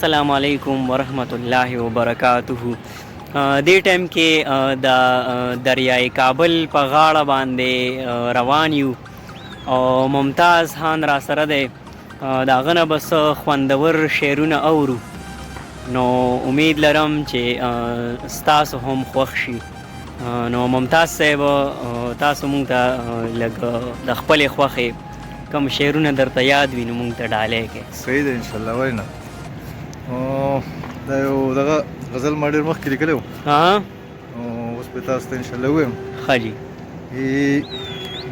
السلام علیکم ورحمۃ اللہ وبرکاتہ. دې ټایم کې د دریای کابل په غاړه باندې روان یو او ممتاز خان را سره دی. د هغه نه به څه خوندور شعرونه اورو، نو امید لرم چې ستاسو هم خوښ شي. نو ممتاز صاحب، تاسو مونږ ته لږ د خپلې خوښې کوم شعرونه درته یاد وي نو مونږ ته ډالۍ کړئ. صحیح ده انشاءالله. وای نه دا یو دغه غزل ما ډېر مخکې لیکلی و، اوس به تاسو ته انشاءالله ووایم. ښه جي.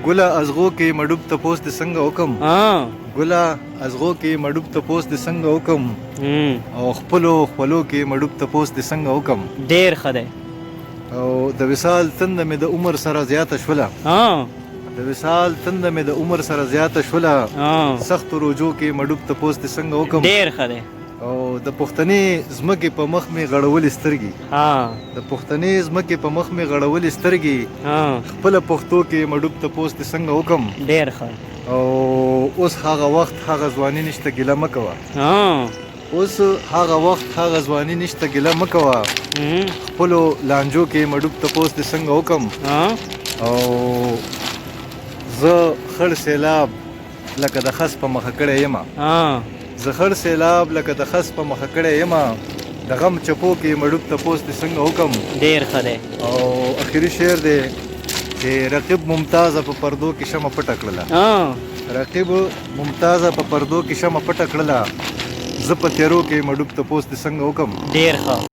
ګله ازغو کې مډوب تپوس د څنګه وکم، ګله ازغو کې مډوب تپوس د څنګه وکم، او خپلو کې مډوب تپوس د څنګه وکم. ډېر ښه دی. او د وصال تنده مې د عمر سره زیاته شوله، د وصال تنده مې د عمر سره زیاته شوله، سختو روجو کې مډوب تپوس د څنګه وکم. ډېر ښه دی. او د پښتنې ځمکې په مخ مې غړولې سترګې، د پښتنې ځمکې په مخ مې غړولې سترګې، خپله پښتو کې مډوب تپوس د څنګه وکم. ډېر ښه. او اوس هغه وخت هغه ځواني نشته ګیله مه کوه، اوس هغه وخت هغه ځواني نشته ګیله مه کوه، خپلو لانجو کې مډوب تپوس د څنګه وکم. او زه خړ سیلاب لکه د خس په مخه کړی یمه، زه خړ سیلاب لکه د خس په مخه کړی یمه، د غم چپو کې مډوب تپوس د څنګه وکم. ډېر ښه دی. او اخري شعر دی چې رقیب ممتازه په پردو کې شمه پټه کړله، رقیب ممتازه په پردو کې شمه پټه کړله، زه په تیرو کې مډوب تپوس د څنګه وکم. ډېر ښه.